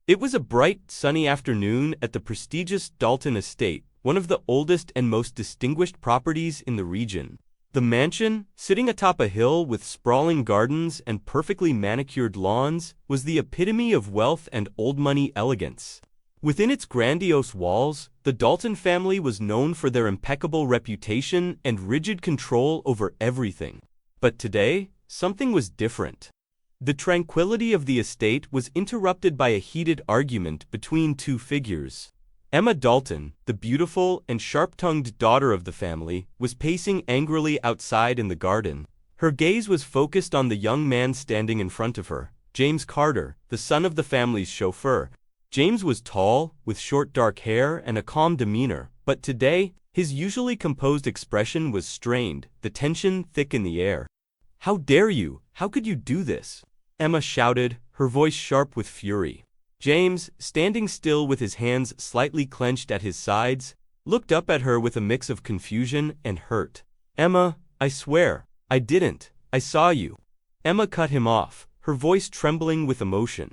It was a bright, sunny afternoon at the prestigious Dalton estate, one of the oldest and most distinguished properties in the region. The mansion, sitting atop a hill with sprawling gardens and perfectly manicured lawns, was the epitome of wealth and old-money elegance. Within its grandiose walls, the Dalton family was known for their impeccable reputation and rigid control over everything. But today, something was different. The tranquility of the estate was interrupted by a heated argument between two figures. Emma Dalton, the beautiful and sharp-tongued daughter of the family, was pacing angrily outside in the garden. Her gaze was focused on the young man standing in front of her, James Carter, the son of the family's chauffeur. James was tall, with short dark hair and a calm demeanor, but today, his usually composed expression was strained, the tension thick in the air. "How dare you? How could you do this?" Emma shouted, her voice sharp with fury. James, standing still with his hands slightly clenched at his sides, looked up at her with a mix of confusion and hurt. "Emma, I swear, I didn't. I saw you." Emma cut him off, her voice trembling with emotion.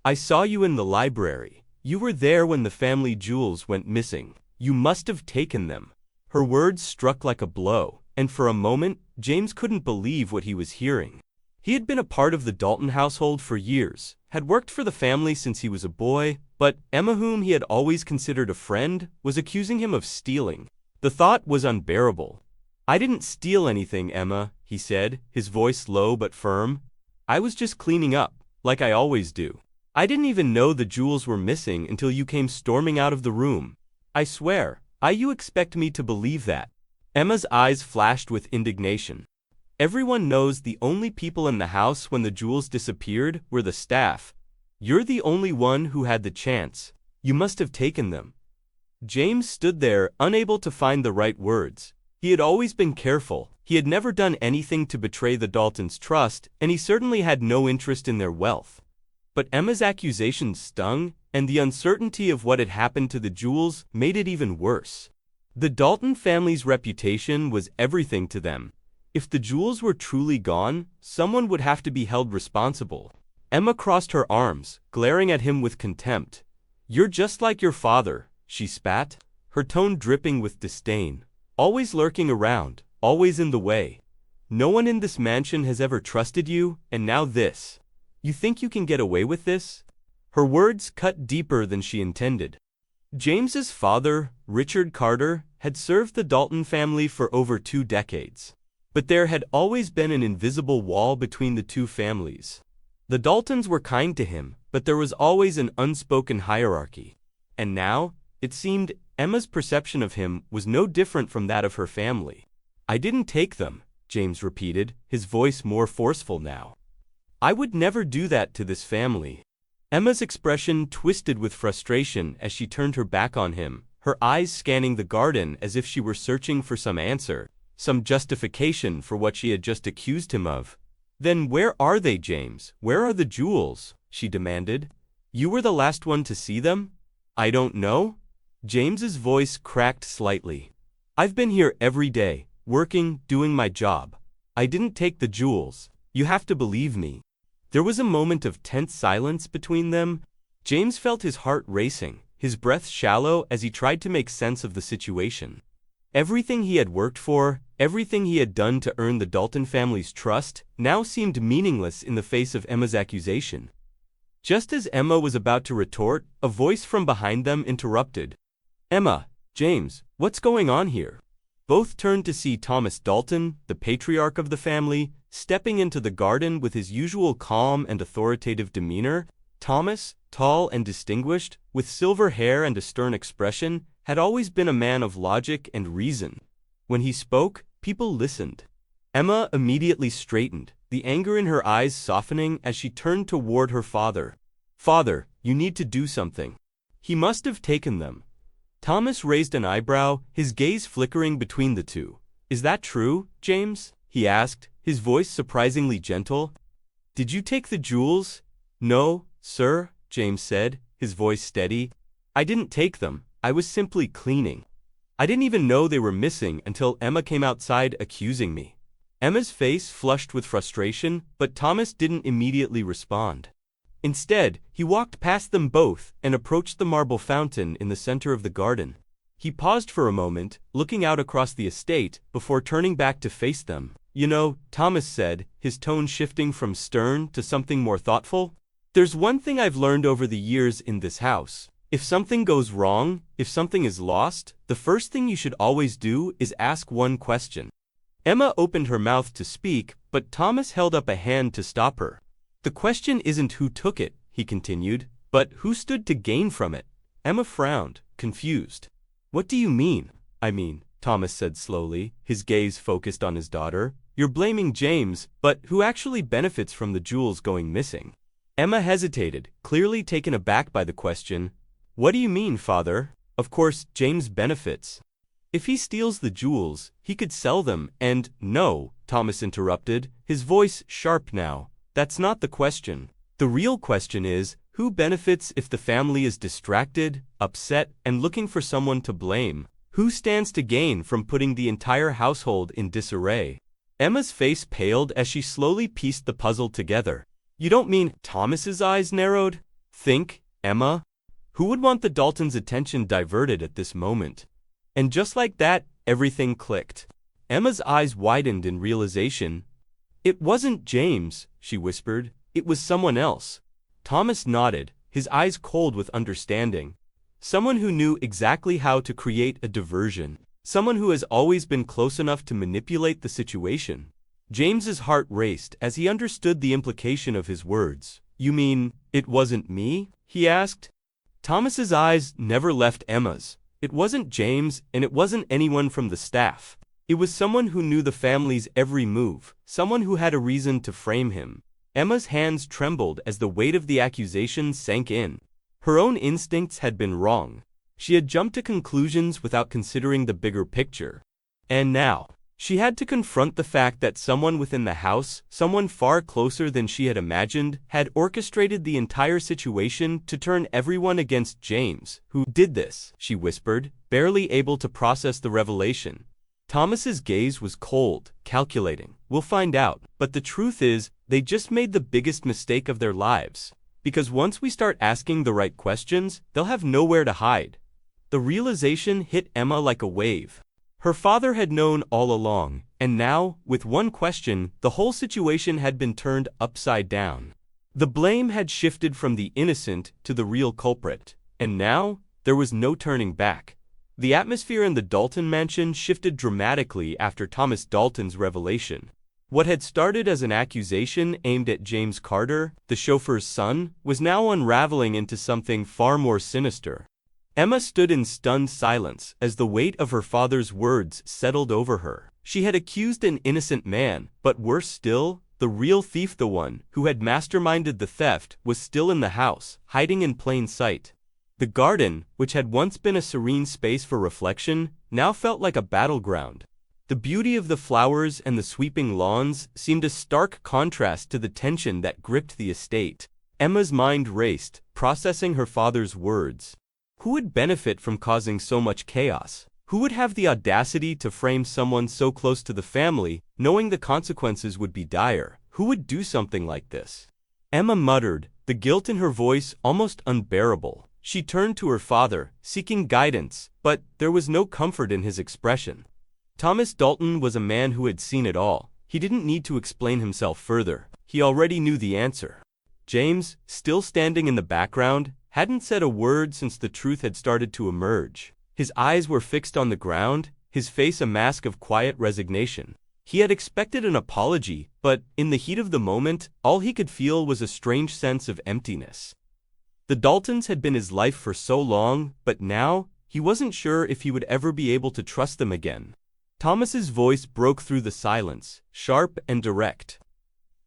"I saw you in the library. You were there when the family jewels went missing. You must have taken them." Her words struck like a blow, and for a moment, James couldn't believe what he was hearing. He had been a part of the Dalton household for years, had worked for the family since he was a boy, but Emma, whom he had always considered a friend, was accusing him of stealing. The thought was unbearable. "I didn't steal anything, Emma," he said, his voice low but firm. "I was just cleaning up, like I always do. I didn't even know the jewels were missing until you came storming out of the room. I swear, you expect me to believe that?" Emma's eyes flashed with indignation. "Everyone knows the only people in the house when the jewels disappeared were the staff. You're the only one who had the chance. You must have taken them." James stood there, unable to find the right words. He had always been careful. He had never done anything to betray the Daltons' trust, and he certainly had no interest in their wealth. But Emma's accusations stung, and the uncertainty of what had happened to the jewels made it even worse. The Dalton family's reputation was everything to them. If the jewels were truly gone, someone would have to be held responsible. Emma crossed her arms, glaring at him with contempt. "You're just like your father," she spat, her tone dripping with disdain. "Always lurking around, always in the way. No one in this mansion has ever trusted you, and now this. You think you can get away with this?" Her words cut deeper than she intended. James's father, Richard Carter, had served the Dalton family for over 2 decades. But there had always been an invisible wall between the two families. The Daltons were kind to him, but there was always an unspoken hierarchy. And now, it seemed, Emma's perception of him was no different from that of her family. "I didn't take them," James repeated, his voice more forceful now. "I would never do that to this family." Emma's expression twisted with frustration as she turned her back on him, her eyes scanning the garden as if she were searching for some answer, some justification for what she had just accused him of. "Then where are they, James? Where are the jewels?" she demanded. "You were the last one to see them?" "I don't know." James's voice cracked slightly. "I've been here every day, working, doing my job. I didn't take the jewels. You have to believe me." There was a moment of tense silence between them. James felt his heart racing, his breath shallow as he tried to make sense of the situation. Everything he had worked for, everything he had done to earn the Dalton family's trust, now seemed meaningless in the face of Emma's accusation. Just as Emma was about to retort, a voice from behind them interrupted. "Emma, James, what's going on here?" Both turned to see Thomas Dalton, the patriarch of the family, stepping into the garden with his usual calm and authoritative demeanor. Thomas, tall and distinguished, with silver hair and a stern expression, had always been a man of logic and reason. When he spoke, people listened. Emma immediately straightened, the anger in her eyes softening as she turned toward her father. "Father, you need to do something. He must have taken them." Thomas raised an eyebrow, his gaze flickering between the two. "Is that true, James?" he asked, his voice surprisingly gentle. "Did you take the jewels?" "No, sir," James said, his voice steady. "I didn't take them. I was simply cleaning. I didn't even know they were missing until Emma came outside accusing me." Emma's face flushed with frustration, but Thomas didn't immediately respond. Instead, he walked past them both and approached the marble fountain in the center of the garden. He paused for a moment, looking out across the estate, before turning back to face them. "You know," Thomas said, his tone shifting from stern to something more thoughtful, "there's one thing I've learned over the years in this house. If something goes wrong, if something is lost, the first thing you should always do is ask one question." Emma opened her mouth to speak, but Thomas held up a hand to stop her. "The question isn't who took it," he continued, "but who stood to gain from it." Emma frowned, confused. "What do you mean?" "I mean," Thomas said slowly, his gaze focused on his daughter, "you're blaming James, but who actually benefits from the jewels going missing?" Emma hesitated, clearly taken aback by the question. "What do you mean, father?" "Of course, James benefits. If he steals the jewels, he could sell them and—" "No," Thomas interrupted, his voice sharp now. "That's not the question. The real question is, who benefits if the family is distracted, upset, and looking for someone to blame? Who stands to gain from putting the entire household in disarray?" Emma's face paled as she slowly pieced the puzzle together. "You don't mean—" Thomas's eyes narrowed. "Think, Emma. Who would want the Daltons' attention diverted at this moment?" And just like that, everything clicked. Emma's eyes widened in realization. "It wasn't James," she whispered. "It was someone else." Thomas nodded, his eyes cold with understanding. "Someone who knew exactly how to create a diversion. Someone who has always been close enough to manipulate the situation." James's heart raced as he understood the implication of his words. "You mean, it wasn't me?" he asked. Thomas's eyes never left Emma's. It wasn't James, and it wasn't anyone from the staff. It was someone who knew the family's every move, someone who had a reason to frame him. Emma's hands trembled as the weight of the accusation sank in. Her own instincts had been wrong. She had jumped to conclusions without considering the bigger picture. And now, she had to confront the fact that someone within the house, someone far closer than she had imagined, had orchestrated the entire situation to turn everyone against James. "Who did this?" she whispered, barely able to process the revelation. Thomas's gaze was cold, calculating. "We'll find out, but the truth is, they just made the biggest mistake of their lives. Because once we start asking the right questions, they'll have nowhere to hide." The realization hit Emma like a wave. Her father had known all along, and now, with one question, the whole situation had been turned upside down. The blame had shifted from the innocent to the real culprit, and now, there was no turning back. The atmosphere in the Dalton mansion shifted dramatically after Thomas Dalton's revelation. What had started as an accusation aimed at James Carter, the chauffeur's son, was now unraveling into something far more sinister. Emma stood in stunned silence as the weight of her father's words settled over her. She had accused an innocent man, but worse still, the real thief, the one who had masterminded the theft, was still in the house, hiding in plain sight. The garden, which had once been a serene space for reflection, now felt like a battleground. The beauty of the flowers and the sweeping lawns seemed a stark contrast to the tension that gripped the estate. Emma's mind raced, processing her father's words. Who would benefit from causing so much chaos? Who would have the audacity to frame someone so close to the family, knowing the consequences would be dire? Who would do something like this? Emma muttered, the guilt in her voice almost unbearable. She turned to her father, seeking guidance, but there was no comfort in his expression. Thomas Dalton was a man who had seen it all. He didn't need to explain himself further. He already knew the answer. James, still standing in the background, hadn't said a word since the truth had started to emerge. His eyes were fixed on the ground, his face a mask of quiet resignation. He had expected an apology, but in the heat of the moment, all he could feel was a strange sense of emptiness. The Daltons had been his life for so long, but now, he wasn't sure if he would ever be able to trust them again. Thomas's voice broke through the silence, sharp and direct.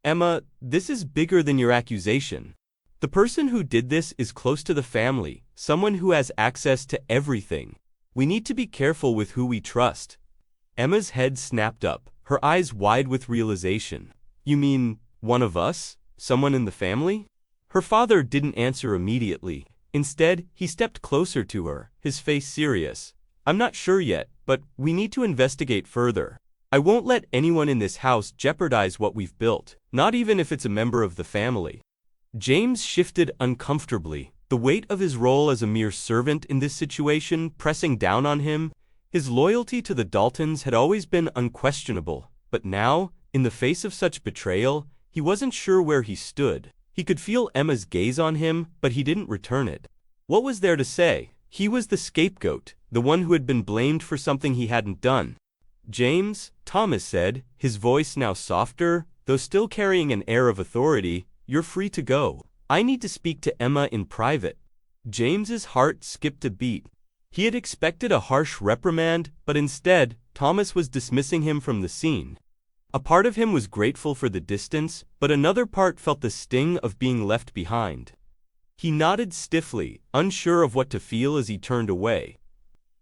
Emma, this is bigger than your accusation. The person who did this is close to the family, someone who has access to everything. We need to be careful with who we trust. Emma's head snapped up, her eyes wide with realization. You mean, one of us? Someone in the family? Her father didn't answer immediately. Instead, he stepped closer to her, his face serious. I'm not sure yet, but we need to investigate further. I won't let anyone in this house jeopardize what we've built, not even if it's a member of the family. James shifted uncomfortably, the weight of his role as a mere servant in this situation pressing down on him. His loyalty to the Daltons had always been unquestionable, but now, in the face of such betrayal, he wasn't sure where he stood. He could feel Emma's gaze on him, but he didn't return it. What was there to say? He was the scapegoat, the one who had been blamed for something he hadn't done. "James," Thomas said, his voice now softer, though still carrying an air of authority, "you're free to go. I need to speak to Emma in private." James's heart skipped a beat. He had expected a harsh reprimand, but instead, Thomas was dismissing him from the scene. A part of him was grateful for the distance, but another part felt the sting of being left behind. He nodded stiffly, unsure of what to feel as he turned away.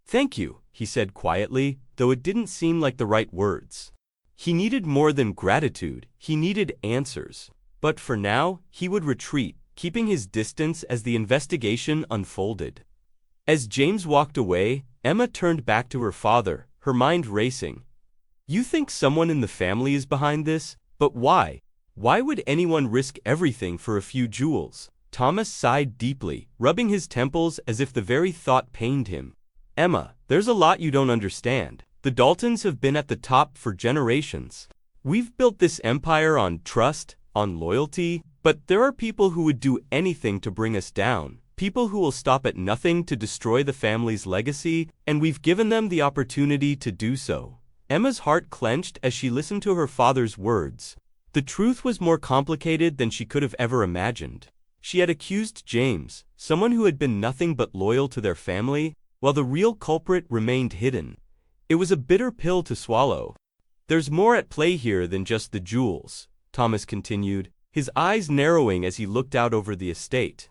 "Thank you," he said quietly, though it didn't seem like the right words. He needed more than gratitude, he needed answers. But for now, he would retreat, keeping his distance as the investigation unfolded. As James walked away, Emma turned back to her father, her mind racing. "You think someone in the family is behind this? But why? Why would anyone risk everything for a few jewels?" Thomas sighed deeply, rubbing his temples as if the very thought pained him. "Emma, there's a lot you don't understand. The Daltons have been at the top for generations. We've built this empire on trust, on loyalty, but there are people who would do anything to bring us down. People who will stop at nothing to destroy the family's legacy, and we've given them the opportunity to do so." Emma's heart clenched as she listened to her father's words. The truth was more complicated than she could have ever imagined. She had accused James, someone who had been nothing but loyal to their family, while the real culprit remained hidden. It was a bitter pill to swallow. "There's more at play here than just the jewels," Thomas continued, his eyes narrowing as he looked out over the estate.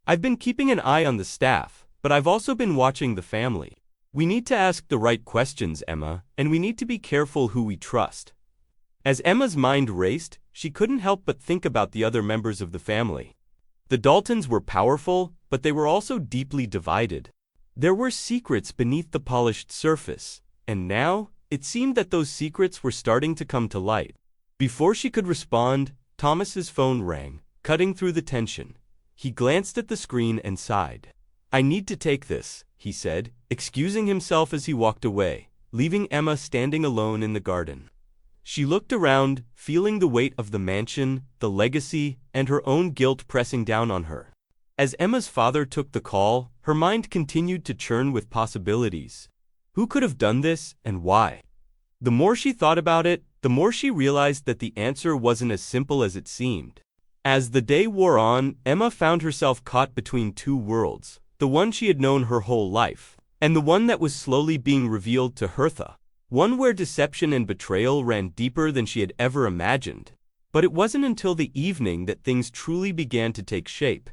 "I've been keeping an eye on the staff, but I've also been watching the family. We need to ask the right questions, Emma, and we need to be careful who we trust." As Emma's mind raced, she couldn't help but think about the other members of the family. The Daltons were powerful, but they were also deeply divided. There were secrets beneath the polished surface, and now, it seemed that those secrets were starting to come to light. Before she could respond, Thomas's phone rang, cutting through the tension. He glanced at the screen and sighed. "I need to take this," he said, excusing himself as he walked away, leaving Emma standing alone in the garden. She looked around, feeling the weight of the mansion, the legacy, and her own guilt pressing down on her. As Emma's father took the call, her mind continued to churn with possibilities. Who could have done this, and why? The more she thought about it, the more she realized that the answer wasn't as simple as it seemed. As the day wore on, Emma found herself caught between two worlds, the one she had known her whole life, and the one that was slowly being revealed to Hertha. One where deception and betrayal ran deeper than she had ever imagined. But it wasn't until the evening that things truly began to take shape.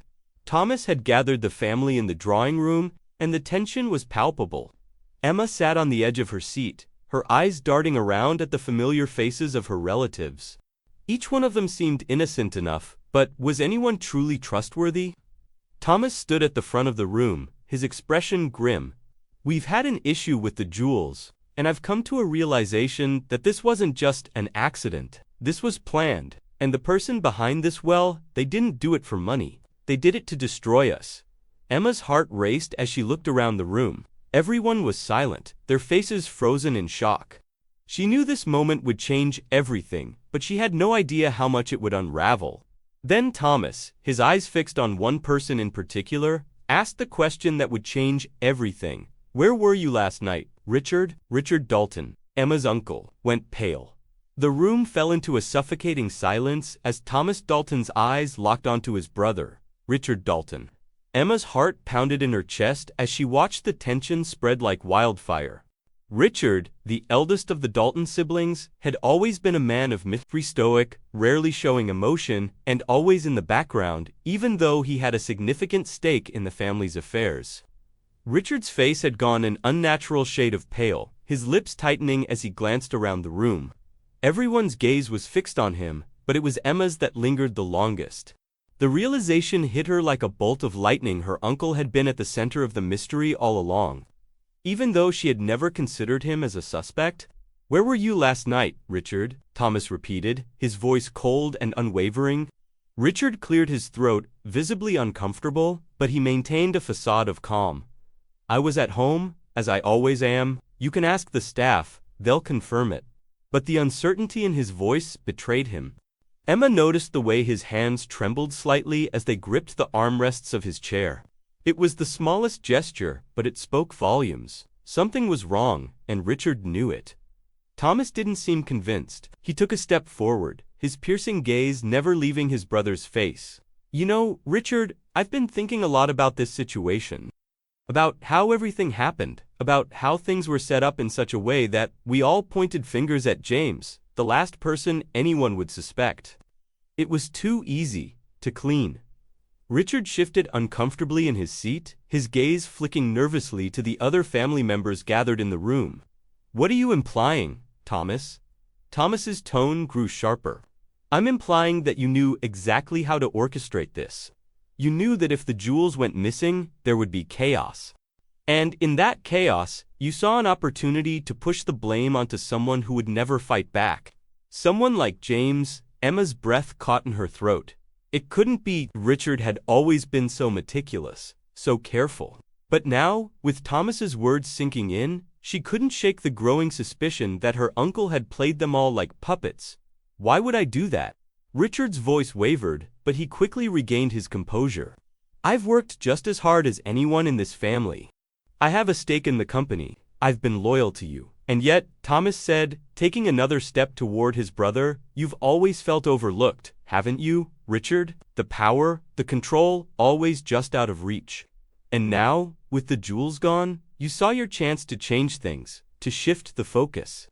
Thomas had gathered the family in the drawing room, and the tension was palpable. Emma sat on the edge of her seat, her eyes darting around at the familiar faces of her relatives. Each one of them seemed innocent enough, but was anyone truly trustworthy? Thomas stood at the front of the room, his expression grim. "We've had an issue with the jewels, and I've come to a realization that this wasn't just an accident. This was planned, and the person behind this, well, they didn't do it for money. They did it to destroy us." Emma's heart raced as she looked around the room. Everyone was silent, their faces frozen in shock. She knew this moment would change everything, but she had no idea how much it would unravel. Then Thomas, his eyes fixed on one person in particular, asked the question that would change everything. "Where were you last night, Richard?" Richard Dalton, Emma's uncle, went pale. The room fell into a suffocating silence as Thomas Dalton's eyes locked onto his brother, Richard Dalton. Emma's heart pounded in her chest as she watched the tension spread like wildfire. Richard, the eldest of the Dalton siblings, had always been a man of mystery, stoic, rarely showing emotion, and always in the background, even though he had a significant stake in the family's affairs. Richard's face had gone an unnatural shade of pale, his lips tightening as he glanced around the room. Everyone's gaze was fixed on him, but it was Emma's that lingered the longest. The realization hit her like a bolt of lightning. Her uncle had been at the center of the mystery all along. Even though she had never considered him as a suspect. "Where were you last night, Richard?" Thomas repeated, his voice cold and unwavering. Richard cleared his throat, visibly uncomfortable, but he maintained a facade of calm. I was at home, as I always am. You can ask the staff, they'll confirm it. But the uncertainty in his voice betrayed him. Emma noticed the way his hands trembled slightly as they gripped the armrests of his chair. It was the smallest gesture, but it spoke volumes. Something was wrong, and Richard knew it. Thomas didn't seem convinced. He took a step forward, his piercing gaze never leaving his brother's face. You know, Richard, I've been thinking a lot about this situation. About how everything happened, about how things were set up in such a way that we all pointed fingers at James, the last person anyone would suspect. It was too easy, too clean. Richard shifted uncomfortably in his seat, his gaze flicking nervously to the other family members gathered in the room. What are you implying, Thomas? Thomas's tone grew sharper. I'm implying that you knew exactly how to orchestrate this. You knew that if the jewels went missing, there would be chaos. And in that chaos, you saw an opportunity to push the blame onto someone who would never fight back. Someone like James. Emma's breath caught in her throat. It couldn't be. Richard had always been so meticulous, so careful. But now, with Thomas's words sinking in, she couldn't shake the growing suspicion that her uncle had played them all like puppets. Why would I do that? Richard's voice wavered, but he quickly regained his composure. I've worked just as hard as anyone in this family. I have a stake in the company. I've been loyal to you. And yet, Thomas said, taking another step toward his brother, you've always felt overlooked, haven't you, Richard? The power, the control, always just out of reach. And now, with the jewels gone, you saw your chance to change things, to shift the focus.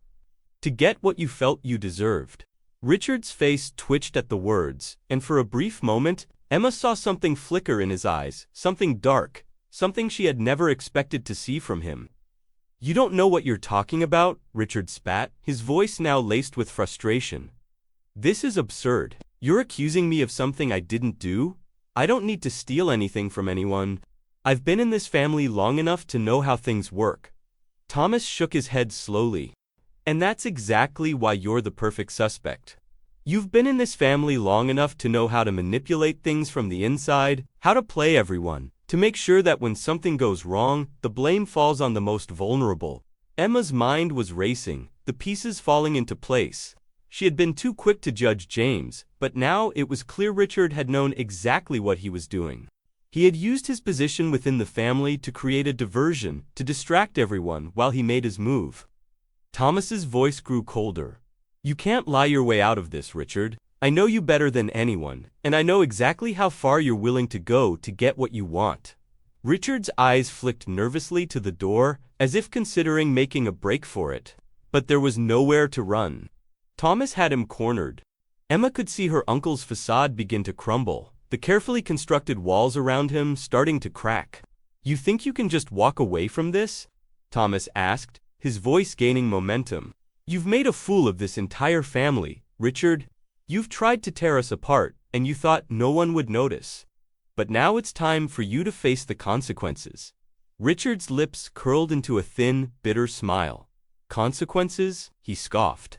To get what you felt you deserved. Richard's face twitched at the words, and for a brief moment, Emma saw something flicker in his eyes, something dark, something she had never expected to see from him. You don't know what you're talking about, Richard spat, his voice now laced with frustration. This is absurd. You're accusing me of something I didn't do? I don't need to steal anything from anyone. I've been in this family long enough to know how things work. Thomas shook his head slowly. And that's exactly why you're the perfect suspect. You've been in this family long enough to know how to manipulate things from the inside, how to play everyone, to make sure that when something goes wrong, the blame falls on the most vulnerable. Emma's mind was racing, the pieces falling into place. She had been too quick to judge James, but now it was clear Richard had known exactly what he was doing. He had used his position within the family to create a diversion, to distract everyone while he made his move. Thomas's voice grew colder. You can't lie your way out of this, Richard. I know you better than anyone, and I know exactly how far you're willing to go to get what you want. Richard's eyes flicked nervously to the door, as if considering making a break for it. But there was nowhere to run. Thomas had him cornered. Emma could see her uncle's facade begin to crumble, the carefully constructed walls around him starting to crack. You think you can just walk away from this? Thomas asked, his voice gaining momentum. You've made a fool of this entire family, Richard. You've tried to tear us apart, and you thought no one would notice. But now it's time for you to face the consequences. Richard's lips curled into a thin, bitter smile. Consequences? He scoffed.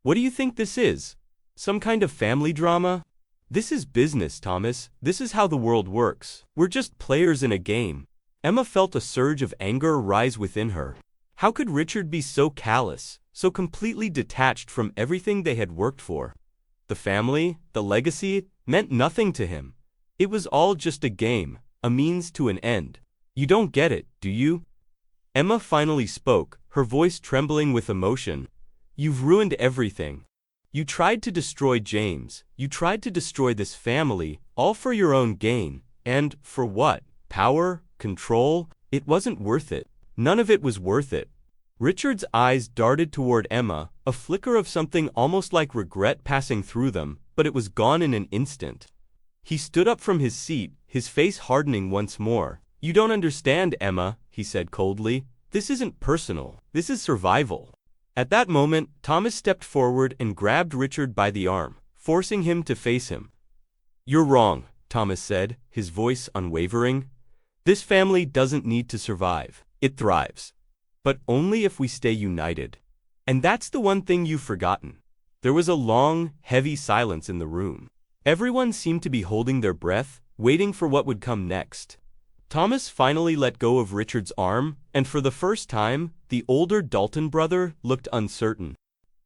What do you think this is? Some kind of family drama? This is business, Thomas. This is how the world works. We're just players in a game. Emma felt a surge of anger rise within her. How could Richard be so callous, so completely detached from everything they had worked for? The family, the legacy, meant nothing to him. It was all just a game, a means to an end. You don't get it, do you? Emma finally spoke, her voice trembling with emotion. You've ruined everything. You tried to destroy James. You tried to destroy this family, all for your own gain. And for what? Power? Control? It wasn't worth it. None of it was worth it. Richard's eyes darted toward Emma, a flicker of something almost like regret passing through them, but it was gone in an instant. He stood up from his seat, his face hardening once more. You don't understand, Emma, he said coldly. This isn't personal. This is survival. At that moment, Thomas stepped forward and grabbed Richard by the arm, forcing him to face him. You're wrong, Thomas said, his voice unwavering. This family doesn't need to survive. It thrives. But only if we stay united. And that's the one thing you've forgotten. There was a long, heavy silence in the room. Everyone seemed to be holding their breath, waiting for what would come next. Thomas finally let go of Richard's arm, and for the first time, the older Dalton brother looked uncertain.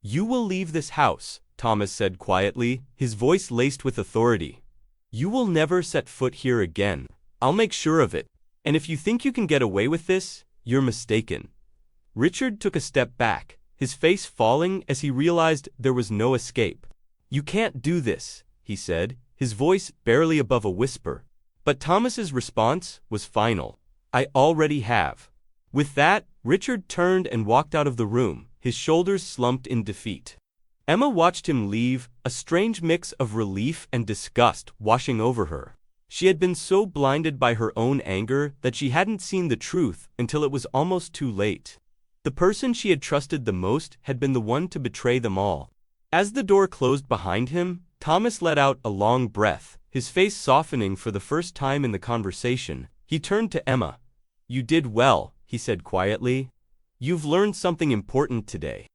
"You will leave this house," Thomas said quietly, his voice laced with authority. "You will never set foot here again. I'll make sure of it. And if you think you can get away with this, you're mistaken." Richard took a step back, his face falling as he realized there was no escape. "You can't do this," he said, his voice barely above a whisper. But Thomas's response was final. "I already have." With that, Richard turned and walked out of the room, his shoulders slumped in defeat. Emma watched him leave, a strange mix of relief and disgust washing over her. She had been so blinded by her own anger that she hadn't seen the truth until it was almost too late. The person she had trusted the most had been the one to betray them all. As the door closed behind him, Thomas let out a long breath, his face softening for the first time in the conversation. He turned to Emma. "You did well," he said quietly. "You've learned something important today."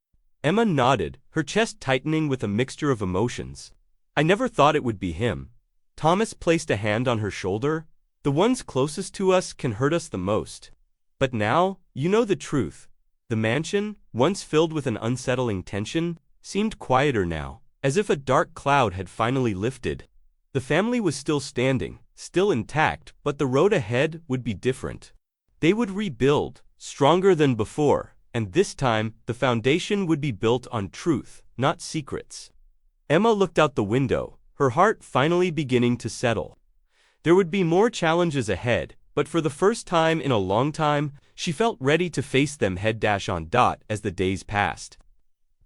Emma nodded, her chest tightening with a mixture of emotions. "I never thought it would be him." Thomas placed a hand on her shoulder. "The ones closest to us can hurt us the most. But now, you know the truth." The mansion, once filled with an unsettling tension, seemed quieter now, as if a dark cloud had finally lifted. The family was still standing, still intact, but the road ahead would be different. They would rebuild, stronger than before, and this time, the foundation would be built on truth, not secrets. Emma looked out the window, her heart finally beginning to settle. There would be more challenges ahead, but for the first time in a long time, she felt ready to face them head-on as the days passed.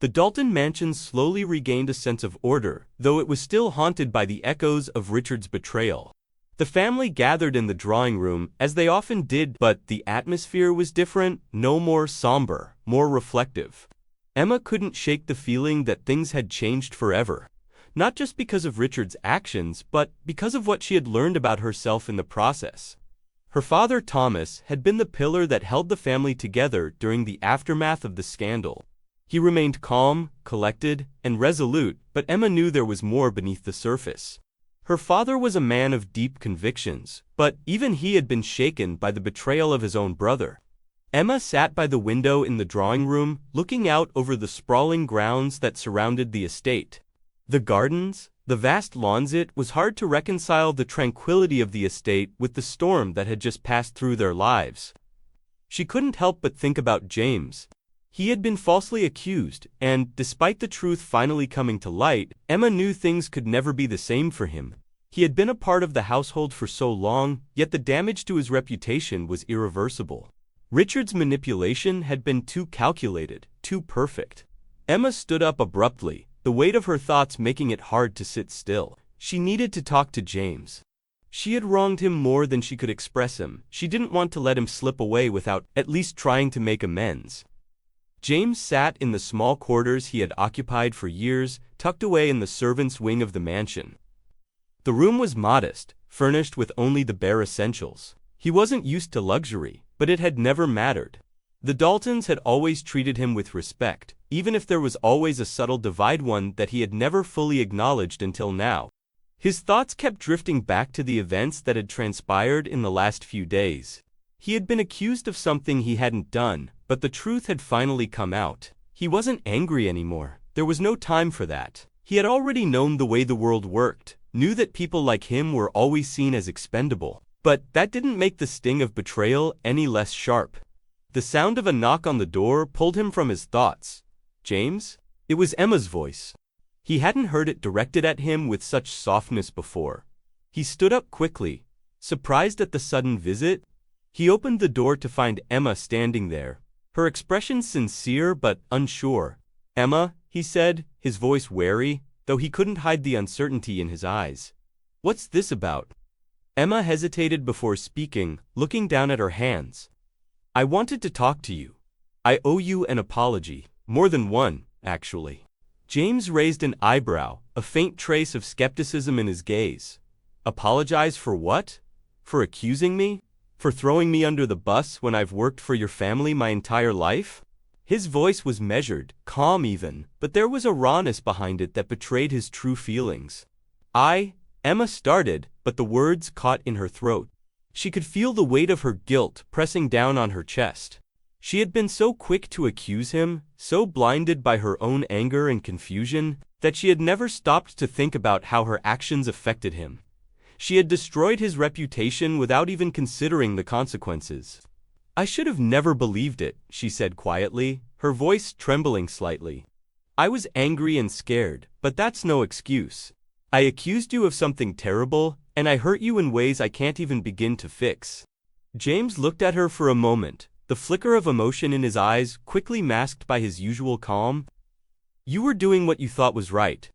The Dalton mansion slowly regained a sense of order, though it was still haunted by the echoes of Richard's betrayal. The family gathered in the drawing room, as they often did, but the atmosphere was different, no more somber, more reflective. Emma couldn't shake the feeling that things had changed forever. Not just because of Richard's actions, but because of what she had learned about herself in the process. Her father, Thomas, had been the pillar that held the family together during the aftermath of the scandal. He remained calm, collected, and resolute, but Emma knew there was more beneath the surface. Her father was a man of deep convictions, but even he had been shaken by the betrayal of his own brother. Emma sat by the window in the drawing room, looking out over the sprawling grounds that surrounded the estate. The gardens, the vast lawns. It was hard to reconcile the tranquility of the estate with the storm that had just passed through their lives. She couldn't help but think about James. He had been falsely accused, and, despite the truth finally coming to light, Emma knew things could never be the same for him. He had been a part of the household for so long, yet the damage to his reputation was irreversible. Richard's manipulation had been too calculated, too perfect. Emma stood up abruptly, the weight of her thoughts making it hard to sit still. She needed to talk to James. She had wronged him more than she could express him. She didn't want to let him slip away without at least trying to make amends. James sat in the small quarters he had occupied for years, tucked away in the servants' wing of the mansion. The room was modest, furnished with only the bare essentials. He wasn't used to luxury, but it had never mattered. The Daltons had always treated him with respect, even if there was always a subtle divide, one that he had never fully acknowledged until now. His thoughts kept drifting back to the events that had transpired in the last few days. He had been accused of something he hadn't done, but the truth had finally come out. He wasn't angry anymore. There was no time for that. He had already known the way the world worked, knew that people like him were always seen as expendable. But that didn't make the sting of betrayal any less sharp. The sound of a knock on the door pulled him from his thoughts. "James?" It was Emma's voice. He hadn't heard it directed at him with such softness before. He stood up quickly, surprised at the sudden visit. He opened the door to find Emma standing there, her expression sincere but unsure. "Emma," he said, his voice wary, though he couldn't hide the uncertainty in his eyes. "What's this about?" Emma hesitated before speaking, looking down at her hands. "I wanted to talk to you. I owe you an apology, more than one, actually." James raised an eyebrow, a faint trace of skepticism in his gaze. "Apologize for what? For accusing me? For throwing me under the bus when I've worked for your family my entire life?" His voice was measured, calm even, but there was a rawness behind it that betrayed his true feelings. Emma started, but the words caught in her throat. She could feel the weight of her guilt pressing down on her chest. She had been so quick to accuse him, so blinded by her own anger and confusion, that she had never stopped to think about how her actions affected him. She had destroyed his reputation without even considering the consequences. "I should have never believed it," she said quietly, her voice trembling slightly. "I was angry and scared, but that's no excuse. I accused you of something terrible, and I hurt you in ways I can't even begin to fix." James looked at her for a moment, the flicker of emotion in his eyes quickly masked by his usual calm. "You were doing what you thought was right.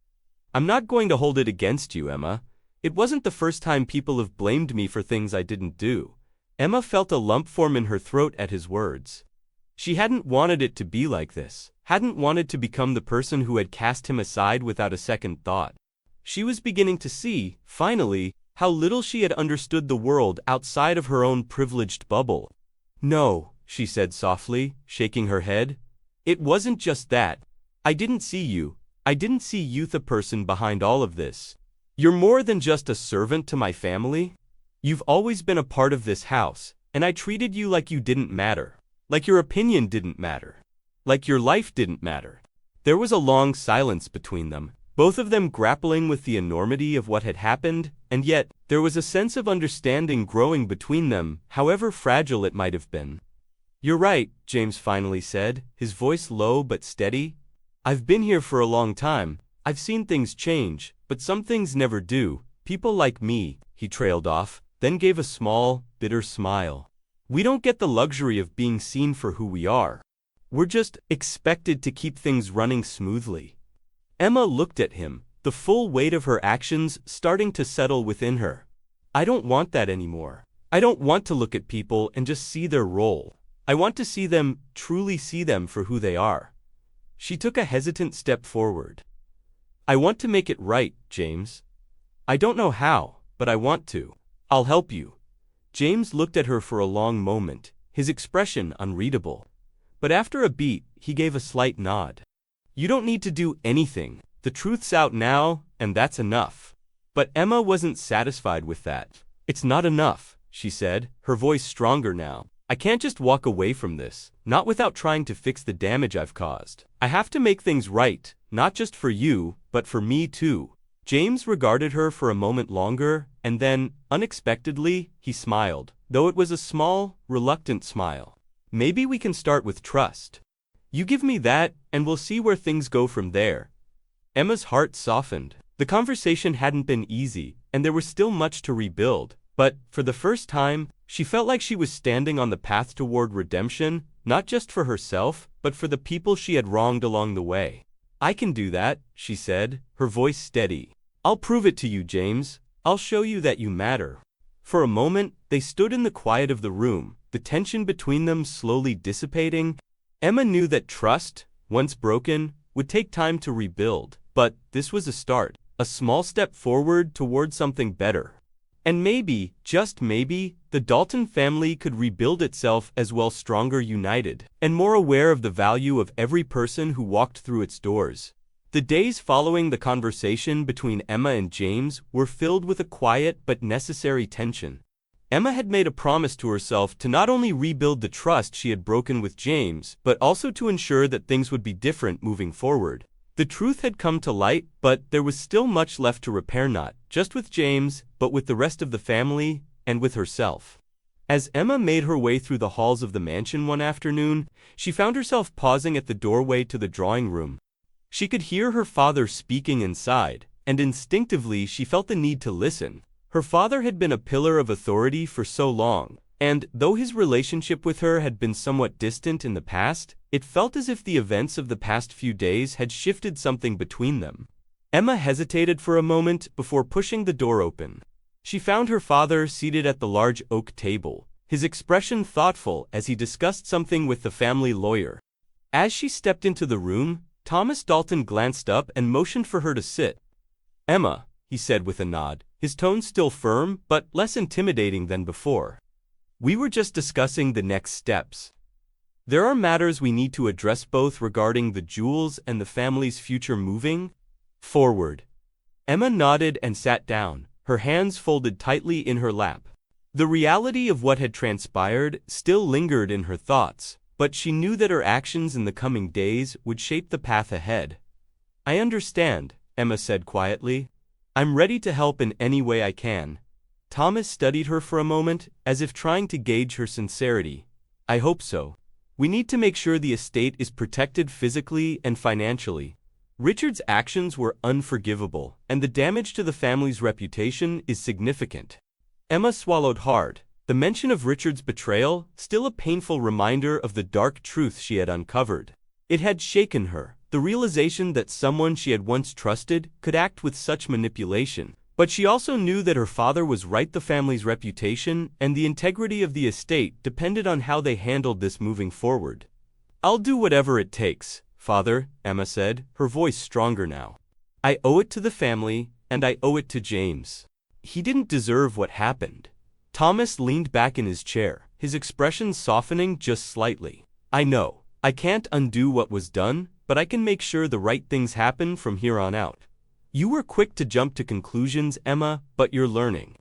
I'm not going to hold it against you, Emma. It wasn't the first time people have blamed me for things I didn't do." Emma felt a lump form in her throat at his words. She hadn't wanted it to be like this, hadn't wanted to become the person who had cast him aside without a second thought. She was beginning to see, finally, how little she had understood the world outside of her own privileged bubble. "No," she said softly, shaking her head. "It wasn't just that. I didn't see you. I didn't see you the person behind all of this. You're more than just a servant to my family. You've always been a part of this house, and I treated you like you didn't matter. Like your opinion didn't matter. Like your life didn't matter." There was a long silence between them, both of them grappling with the enormity of what had happened, and yet, there was a sense of understanding growing between them, however fragile it might have been. "You're right," James finally said, his voice low but steady. "I've been here for a long time. I've seen things change, but some things never do. People like me," he trailed off, then gave a small, bitter smile. "We don't get the luxury of being seen for who we are. We're just expected to keep things running smoothly." Emma looked at him, the full weight of her actions starting to settle within her. "I don't want that anymore. I don't want to look at people and just see their role. I want to see them, truly see them for who they are." She took a hesitant step forward. "I want to make it right, James. I don't know how, but I want to. I'll help you." James looked at her for a long moment, his expression unreadable. But after a beat, he gave a slight nod. "You don't need to do anything. The truth's out now, and that's enough." But Emma wasn't satisfied with that. "It's not enough," she said, her voice stronger now. "I can't just walk away from this, not without trying to fix the damage I've caused. I have to make things right, not just for you, but for me too." James regarded her for a moment longer, and then, unexpectedly, he smiled, though it was a small, reluctant smile. "Maybe we can start with trust. You give me that, and we'll see where things go from there." Emma's heart softened. The conversation hadn't been easy, and there was still much to rebuild, but, for the first time, she felt like she was standing on the path toward redemption, not just for herself, but for the people she had wronged along the way. "I can do that," she said, her voice steady. "I'll prove it to you, James. I'll show you that you matter." For a moment, they stood in the quiet of the room, the tension between them slowly dissipating. Emma knew that trust, once broken, would take time to rebuild, but this was a start, a small step forward toward something better. And maybe, just maybe, the Dalton family could rebuild itself as well, stronger, united, and more aware of the value of every person who walked through its doors. The days following the conversation between Emma and James were filled with a quiet but necessary tension. Emma had made a promise to herself to not only rebuild the trust she had broken with James, but also to ensure that things would be different moving forward. The truth had come to light, but there was still much left to repair, not just with James, but with the rest of the family, and with herself. As Emma made her way through the halls of the mansion one afternoon, she found herself pausing at the doorway to the drawing room. She could hear her father speaking inside, and instinctively she felt the need to listen. Her father had been a pillar of authority for so long, and though his relationship with her had been somewhat distant in the past, it felt as if the events of the past few days had shifted something between them. Emma hesitated for a moment before pushing the door open. She found her father seated at the large oak table, his expression thoughtful as he discussed something with the family lawyer. As she stepped into the room, Thomas Dalton glanced up and motioned for her to sit. "Emma," he said with a nod, his tone still firm but less intimidating than before. "We were just discussing the next steps. There are matters we need to address both regarding the jewels and the family's future moving forward." Emma nodded and sat down, her hands folded tightly in her lap. The reality of what had transpired still lingered in her thoughts, but she knew that her actions in the coming days would shape the path ahead. "I understand," Emma said quietly. "I'm ready to help in any way I can." Thomas studied her for a moment, as if trying to gauge her sincerity. "I hope so. We need to make sure the estate is protected physically and financially. Richard's actions were unforgivable, and the damage to the family's reputation is significant." Emma swallowed hard. The mention of Richard's betrayal, still a painful reminder of the dark truth she had uncovered. It had shaken her, the realization that someone she had once trusted could act with such manipulation. But she also knew that her father was right. The family's reputation and the integrity of the estate depended on how they handled this moving forward. "I'll do whatever it takes, Father," Emma said, her voice stronger now. "I owe it to the family, and I owe it to James. He didn't deserve what happened." Thomas leaned back in his chair, his expression softening just slightly. "I know. I can't undo what was done, but I can make sure the right things happen from here on out." "You were quick to jump to conclusions, Emma, but you're learning.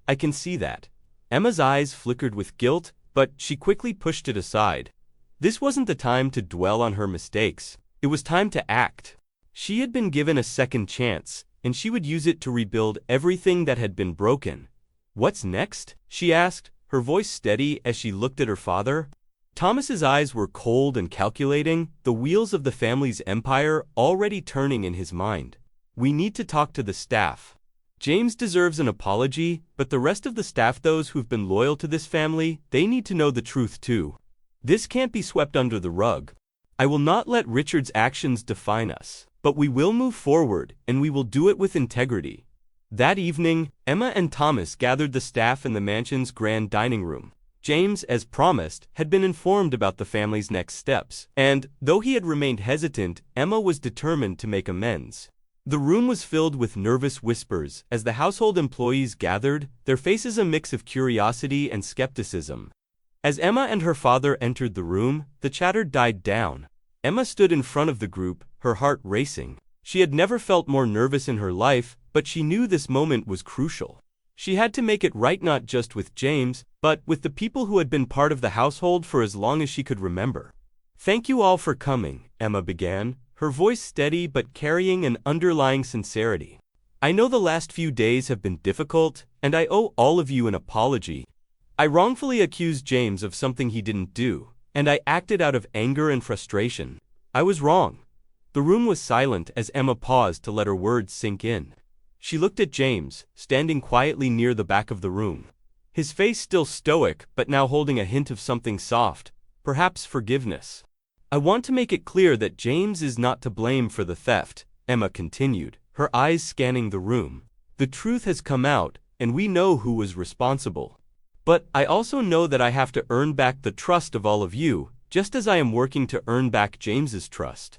I can see that." Emma's eyes flickered with guilt, but she quickly pushed it aside. This wasn't the time to dwell on her mistakes. It was time to act. She had been given a second chance, and she would use it to rebuild everything that had been broken. "What's next?" she asked, her voice steady as she looked at her father. Thomas's eyes were cold and calculating, the wheels of the family's empire already turning in his mind. "We need to talk to the staff. James deserves an apology, but the rest of the staff, those who've been loyal to this family, they need to know the truth too. This can't be swept under the rug. I will not let Richard's actions define us, but we will move forward, and we will do it with integrity." That evening, Emma and Thomas gathered the staff in the mansion's grand dining room. James, as promised, had been informed about the family's next steps, and, though he had remained hesitant, Emma was determined to make amends. The room was filled with nervous whispers as the household employees gathered, their faces a mix of curiosity and skepticism. As Emma and her father entered the room, the chatter died down. Emma stood in front of the group, her heart racing. She had never felt more nervous in her life, but she knew this moment was crucial. She had to make it right, not just with James, but with the people who had been part of the household for as long as she could remember. "Thank you all for coming," Emma began, her voice steady but carrying an underlying sincerity. "I know the last few days have been difficult, and I owe all of you an apology. I wrongfully accused James of something he didn't do, and I acted out of anger and frustration. I was wrong." The room was silent as Emma paused to let her words sink in. She looked at James, standing quietly near the back of the room. His face still stoic, but now holding a hint of something soft, perhaps forgiveness. "I want to make it clear that James is not to blame for the theft," Emma continued, her eyes scanning the room. "The truth has come out, and we know who was responsible. But I also know that I have to earn back the trust of all of you, just as I am working to earn back James's trust.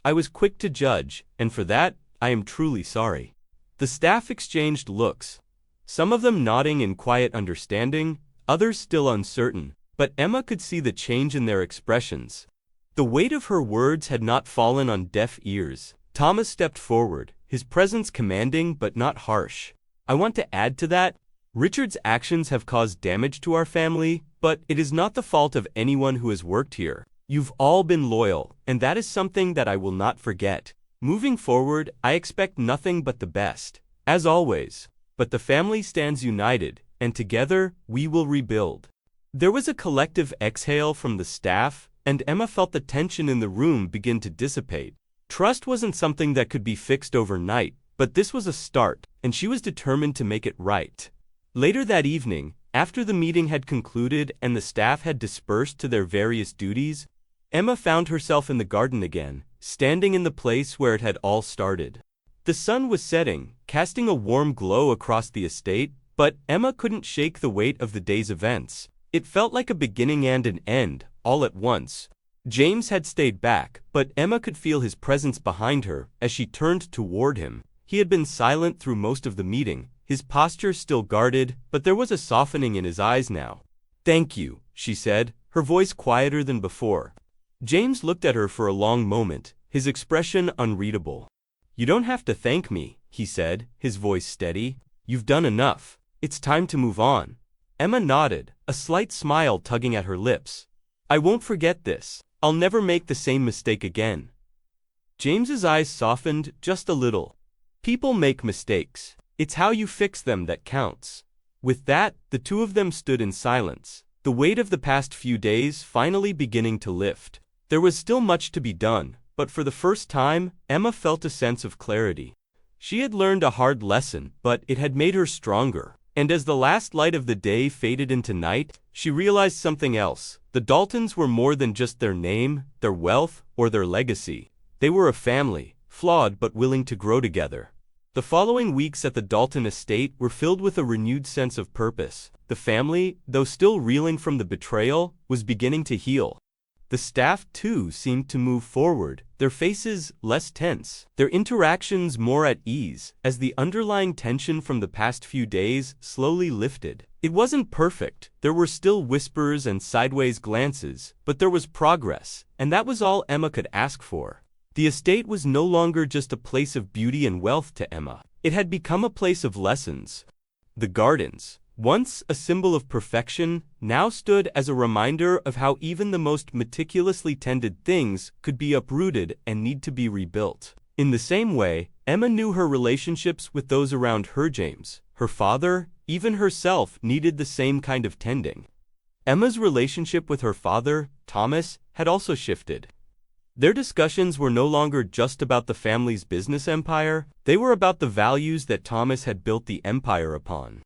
I was quick to judge, and for that, I am truly sorry." The staff exchanged looks, some of them nodding in quiet understanding, others still uncertain, but Emma could see the change in their expressions. The weight of her words had not fallen on deaf ears. Thomas stepped forward, his presence commanding but not harsh. "I want to add to that. Richard's actions have caused damage to our family, but it is not the fault of anyone who has worked here. You've all been loyal, and that is something that I will not forget. Moving forward, I expect nothing but the best, as always. But the family stands united, and together, we will rebuild." There was a collective exhale from the staff, and Emma felt the tension in the room begin to dissipate. Trust wasn't something that could be fixed overnight, but this was a start, and she was determined to make it right. Later that evening, after the meeting had concluded and the staff had dispersed to their various duties, Emma found herself in the garden again, standing in the place where it had all started. The sun was setting, casting a warm glow across the estate, but Emma couldn't shake the weight of the day's events. It felt like a beginning and an end, all at once. James had stayed back, but Emma could feel his presence behind her as she turned toward him. He had been silent through most of the meeting, his posture still guarded, but there was a softening in his eyes now. "Thank you," she said, her voice quieter than before. James looked at her for a long moment, his expression unreadable. "You don't have to thank me," he said, his voice steady. "You've done enough. It's time to move on." Emma nodded, a slight smile tugging at her lips. "I won't forget this. I'll never make the same mistake again." James's eyes softened just a little. "People make mistakes. It's how you fix them that counts." With that, the two of them stood in silence, the weight of the past few days finally beginning to lift. There was still much to be done, but for the first time, Emma felt a sense of clarity. She had learned a hard lesson, but it had made her stronger. And as the last light of the day faded into night, she realized something else. The Daltons were more than just their name, their wealth, or their legacy. They were a family, flawed but willing to grow together. The following weeks at the Dalton estate were filled with a renewed sense of purpose. The family, though still reeling from the betrayal, was beginning to heal. The staff, too, seemed to move forward, their faces less tense, their interactions more at ease, as the underlying tension from the past few days slowly lifted. It wasn't perfect, there were still whispers and sideways glances, but there was progress, and that was all Emma could ask for. The estate was no longer just a place of beauty and wealth to Emma. It had become a place of lessons. The gardens, once a symbol of perfection, now stood as a reminder of how even the most meticulously tended things could be uprooted and need to be rebuilt. In the same way, Emma knew her relationships with those around her, James, her father, even herself, needed the same kind of tending. Emma's relationship with her father, Thomas, had also shifted. Their discussions were no longer just about the family's business empire, they were about the values that Thomas had built the empire upon.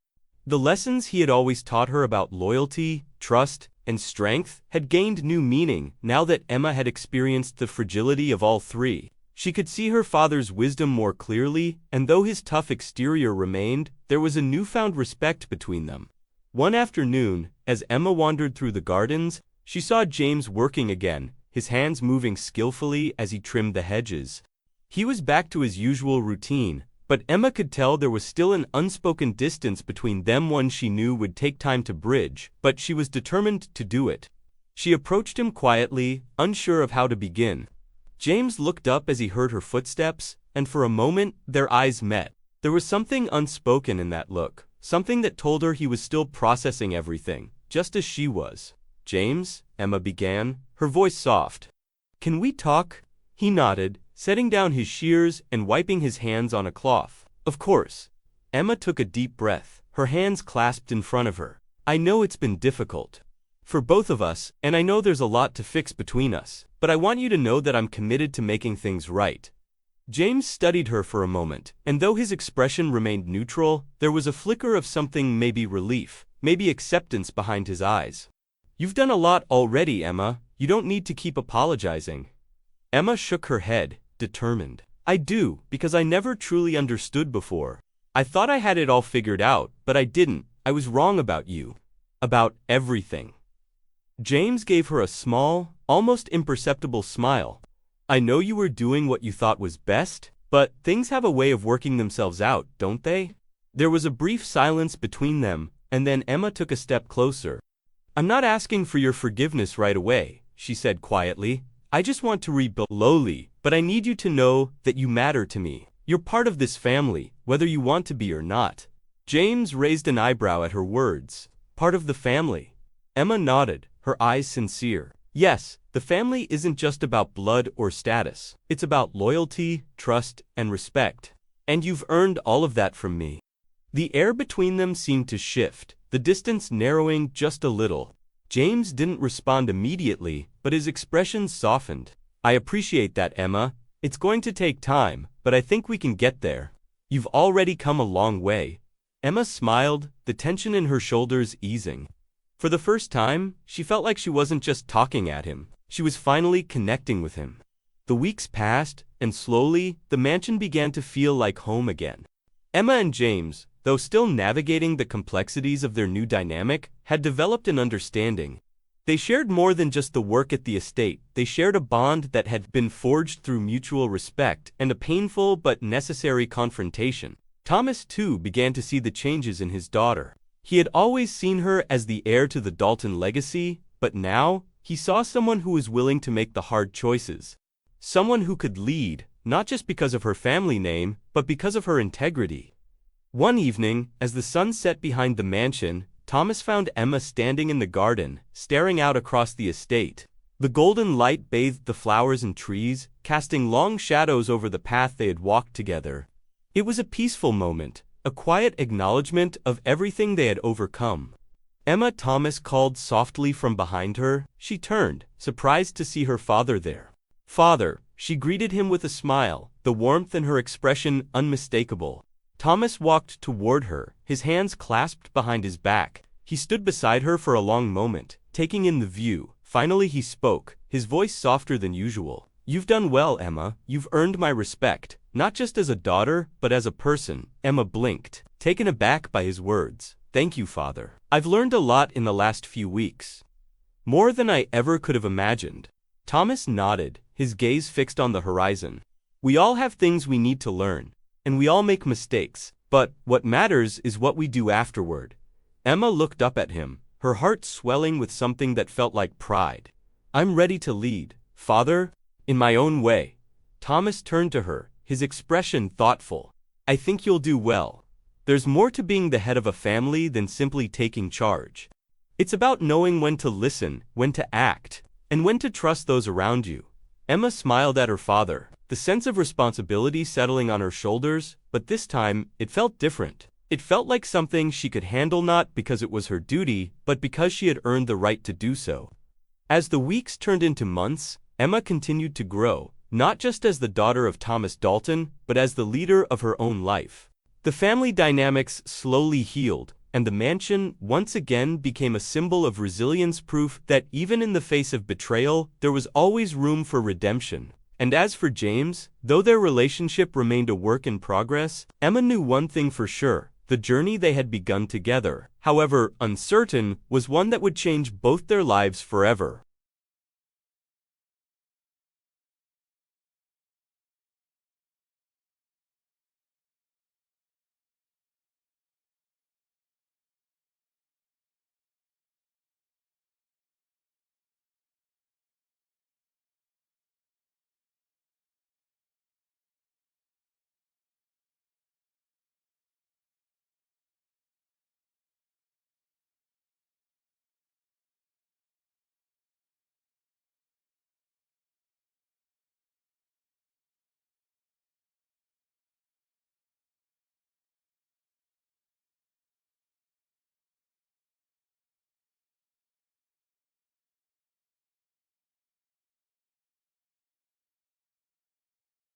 The lessons he had always taught her about loyalty, trust, and strength had gained new meaning now that Emma had experienced the fragility of all three. She could see her father's wisdom more clearly, and though his tough exterior remained, there was a newfound respect between them. One afternoon, as Emma wandered through the gardens, she saw James working again, his hands moving skillfully as he trimmed the hedges. He was back to his usual routine, but Emma could tell there was still an unspoken distance between them, one she knew would take time to bridge, but she was determined to do it. She approached him quietly, unsure of how to begin. James looked up as he heard her footsteps, and for a moment, their eyes met. There was something unspoken in that look, something that told her he was still processing everything, just as she was. "James," Emma began, her voice soft. "Can we talk?" He nodded, setting down his shears and wiping his hands on a cloth. "Of course." Emma took a deep breath, her hands clasped in front of her. "I know it's been difficult for both of us, and I know there's a lot to fix between us, but I want you to know that I'm committed to making things right." James studied her for a moment, and though his expression remained neutral, there was a flicker of something, maybe relief, maybe acceptance behind his eyes. "You've done a lot already, Emma. You don't need to keep apologizing." Emma shook her head, determined. "I do, because I never truly understood before. I thought I had it all figured out, but I didn't. I was wrong about you. About everything." James gave her a small, almost imperceptible smile. "I know you were doing what you thought was best, but things have a way of working themselves out, don't they?" There was a brief silence between them, and then Emma took a step closer. "I'm not asking for your forgiveness right away," she said quietly. "I just want to rebuild slowly, but I need you to know that you matter to me. You're part of this family, whether you want to be or not." James raised an eyebrow at her words. "Part of the family?" Emma nodded, her eyes sincere. "Yes, the family isn't just about blood or status. It's about loyalty, trust, and respect. And you've earned all of that from me." The air between them seemed to shift, the distance narrowing just a little. James didn't respond immediately, but his expression softened. "I appreciate that, Emma. It's going to take time, but I think we can get there. You've already come a long way." Emma smiled, the tension in her shoulders easing. For the first time, she felt like she wasn't just talking at him. She was finally connecting with him. The weeks passed, and slowly, the mansion began to feel like home again. Emma and James, though still navigating the complexities of their new dynamic, had developed an understanding. They shared more than just the work at the estate, they shared a bond that had been forged through mutual respect and a painful but necessary confrontation. Thomas, too, began to see the changes in his daughter. He had always seen her as the heir to the Dalton legacy, but now, he saw someone who was willing to make the hard choices. Someone who could lead, not just because of her family name, but because of her integrity. One evening, as the sun set behind the mansion, Thomas found Emma standing in the garden, staring out across the estate. The golden light bathed the flowers and trees, casting long shadows over the path they had walked together. It was a peaceful moment, a quiet acknowledgement of everything they had overcome. "Emma," Thomas called softly from behind her. She turned, surprised to see her father there. "Father," she greeted him with a smile, the warmth in her expression unmistakable. Thomas walked toward her, his hands clasped behind his back. He stood beside her for a long moment, taking in the view. Finally he spoke, his voice softer than usual. "You've done well, Emma. You've earned my respect, not just as a daughter, but as a person." Emma blinked, taken aback by his words. "Thank you, Father. I've learned a lot in the last few weeks. More than I ever could have imagined." Thomas nodded, his gaze fixed on the horizon. "We all have things we need to learn, and we all make mistakes, but what matters is what we do afterward." Emma looked up at him, her heart swelling with something that felt like pride. "I'm ready to lead, Father, in my own way." Thomas turned to her, his expression thoughtful. "I think you'll do well. There's more to being the head of a family than simply taking charge. It's about knowing when to listen, when to act, and when to trust those around you." Emma smiled at her father, the sense of responsibility settling on her shoulders, but this time, it felt different. It felt like something she could handle, not because it was her duty, but because she had earned the right to do so. As the weeks turned into months, Emma continued to grow, not just as the daughter of Thomas Dalton, but as the leader of her own life. The family dynamics slowly healed, and the mansion once again became a symbol of resilience, proof that even in the face of betrayal, there was always room for redemption. And as for James, though their relationship remained a work in progress, Emma knew one thing for sure: the journey they had begun together, however uncertain, was one that would change both their lives forever.